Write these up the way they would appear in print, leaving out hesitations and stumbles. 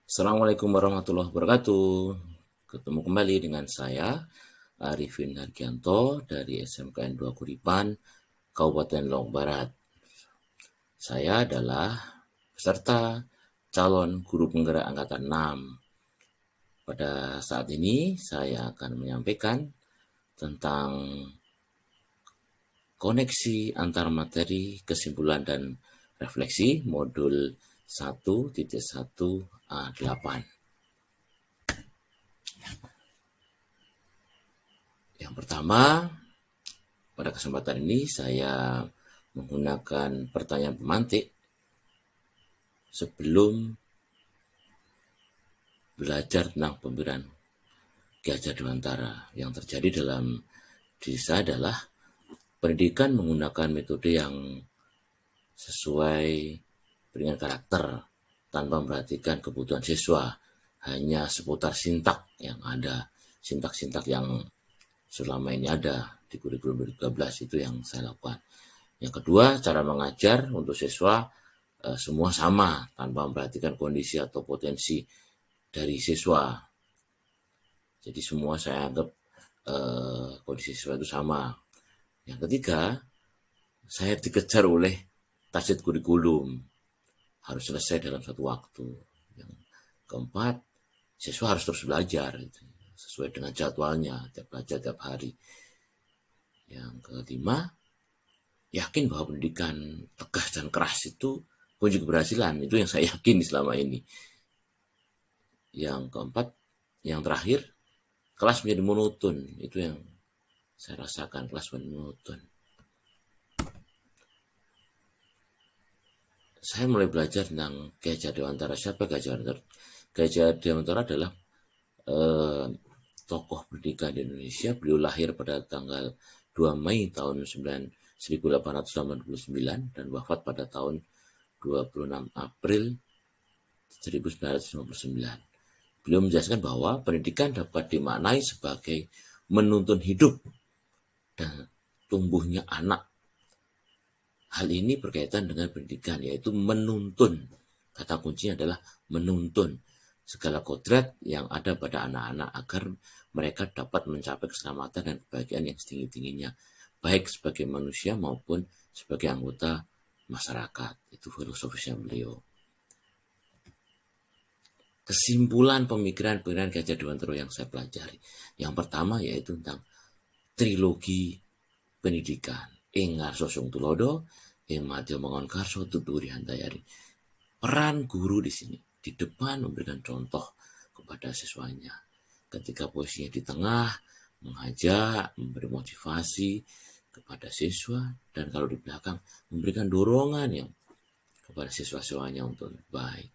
Assalamualaikum warahmatullahi wabarakatuh. Ketemu kembali dengan saya, Arifin Hargianto dari SMKN 2 Kuripan, Kabupaten Lombok Barat. Saya adalah peserta calon guru penggerak angkatan 6. Pada saat ini saya akan menyampaikan tentang koneksi antar materi, kesimpulan dan refleksi modul 1.1A8. Yang pertama, pada kesempatan ini saya menggunakan pertanyaan pemantik sebelum belajar tentang pemberian Ki Hajar Dewantara. Yang terjadi dalam diri saya adalah pendidikan menggunakan metode yang sesuai dengan karakter tanpa memperhatikan kebutuhan siswa, hanya seputar sintak yang ada, sintak-sintak yang selama ini ada di kurikulum 2013 itu yang saya lakukan. Yang kedua, cara mengajar untuk siswa semua sama tanpa memperhatikan kondisi atau potensi dari siswa. Jadi semua saya anggap kondisi siswa itu sama. Yang ketiga, saya dikejar oleh target kurikulum, harus selesai dalam satu waktu. Yang keempat, siswa harus terus belajar sesuai dengan jadwalnya, tiap belajar tiap hari. Yang kelima, yakin bahwa pendidikan tegas dan keras itu kunci keberhasilan. Itu yang saya yakini selama ini. Yang keempat, yang terakhir, kelas menjadi monoton. Itu yang saya rasakan, kelas menjadi monoton. Saya mulai belajar tentang Ki Hajar Dewantara. Siapa Ki Hajar Dewantara? Ki Hajar Dewantara adalah tokoh pendidikan di Indonesia. Beliau lahir pada tanggal 2 Mei tahun 1889 dan wafat pada tahun 26 April 1959. Beliau menjelaskan bahwa pendidikan dapat dimaknai sebagai menuntun hidup dan tumbuhnya anak. Hal ini berkaitan dengan pendidikan, yaitu menuntun. Kata kuncinya adalah menuntun segala kodrat yang ada pada anak-anak agar mereka dapat mencapai keselamatan dan kebahagiaan yang setinggi-tingginya, baik sebagai manusia maupun sebagai anggota masyarakat. Itu filosofisnya beliau. Kesimpulan pemikiran-pemikiran Ki Hajar Dewantara yang saya pelajari. Yang pertama yaitu tentang trilogi pendidikan. Ing ngarso sung tulodo, ing madya mangon karso tuturi hantayari. Peran guru di sini di depan memberikan contoh kepada siswanya. Ketika posisinya di tengah, mengajak, memberi motivasi kepada siswa, dan kalau di belakang memberikan dorongan yang kepada siswa-siswanya untuk baik.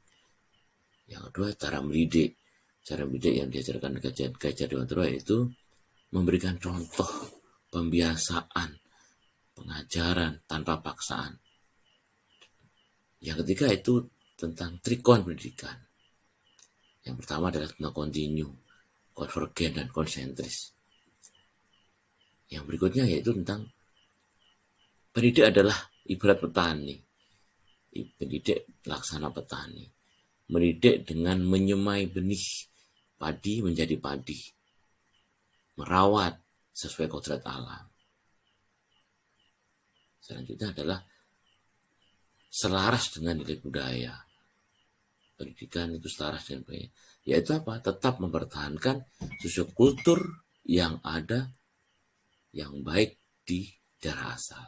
Yang kedua, cara mendidik. Cara mendidik yang diajarkan Ki Hajar Dewantara itu memberikan contoh pembiasaan, pengajaran tanpa paksaan. Yang ketiga itu tentang trikon pendidikan. Yang pertama adalah tentang kontinu, konvergen, dan konsentris. Yang berikutnya yaitu tentang pendidik adalah ibarat petani. Pendidik laksana petani. Mendidik dengan menyemai benih padi menjadi padi. Merawat sesuai kodrat alam. Selanjutnya adalah selaras dengan nilai budaya. Pendidikan itu selaras dengan budaya. Yaitu apa? Tetap mempertahankan sosiokultur yang ada, yang baik di daerah asal.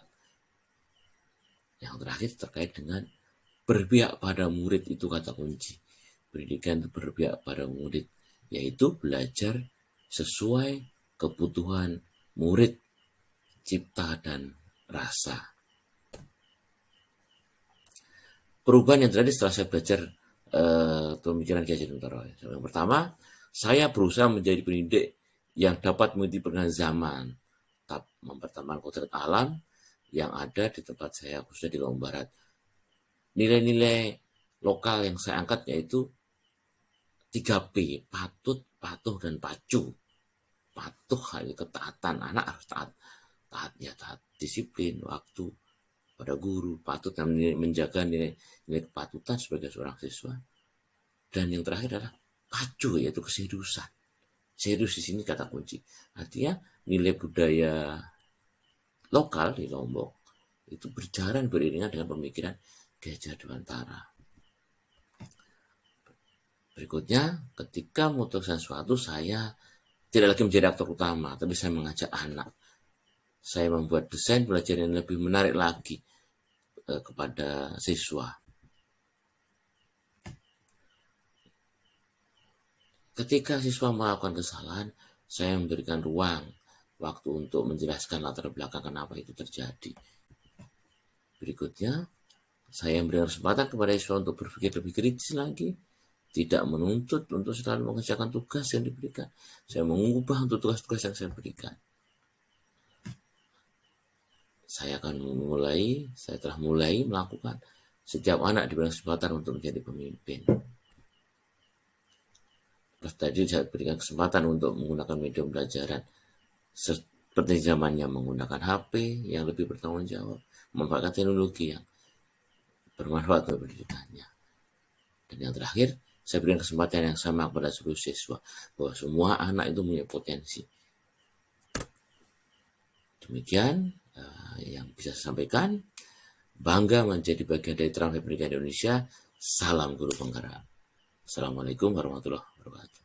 Yang terakhir terkait dengan berpihak pada murid, itu kata kunci. Pendidikan itu berpihak pada murid, yaitu belajar sesuai kebutuhan murid, cipta dan rasa. Perubahan yang terjadi setelah saya belajar pemikiran Ki Hajar Dewantara. Yang pertama, saya berusaha menjadi pendidik yang dapat mengikuti perkembangan zaman, tetap mempertahankan kodrat alam yang ada di tempat saya, khususnya di Lombok Barat. Nilai-nilai lokal yang saya angkat yaitu 3P, patut, patuh, dan pacu. Patuh, ketaatan, anak harus taat, taat disiplin, waktu pada guru, patut dan menjaga nilai kepatutan sebagai seorang siswa. Dan yang terakhir adalah pacu, yaitu keseriusan. Serius di sini kata kunci. Artinya nilai budaya lokal di Lombok itu berjalan beriringan dengan pemikiran Gajah Dewantara. Berikutnya, ketika memutuskan sesuatu, saya tidak lagi menjadi aktor utama, tapi saya mengajak anak. Saya membuat desain pelajaran yang lebih menarik lagi kepada siswa. Ketika siswa melakukan kesalahan, saya memberikan ruang waktu untuk menjelaskan latar belakang kenapa itu terjadi. Berikutnya, saya memberikan kesempatan kepada siswa untuk berpikir lebih kritis lagi, tidak menuntut untuk selalu mengerjakan tugas yang diberikan. Saya mengubah untuk tugas-tugas yang saya berikan. Saya telah mulai melakukan setiap anak diberikan kesempatan untuk menjadi pemimpin. Terus tadi saya berikan kesempatan untuk menggunakan media pembelajaran seperti zamannya menggunakan HP yang lebih bertanggung jawab, memanfaatkan teknologi yang bermanfaat untuk pendidikannya. Dan yang terakhir, saya berikan kesempatan yang sama kepada seluruh siswa, bahwa semua anak itu punya potensi. Demikian yang bisa saya sampaikan. Bangga menjadi bagian dari Transmedia Pendidikan Indonesia. Salam guru penggerak. Assalamualaikum warahmatullahi wabarakatuh.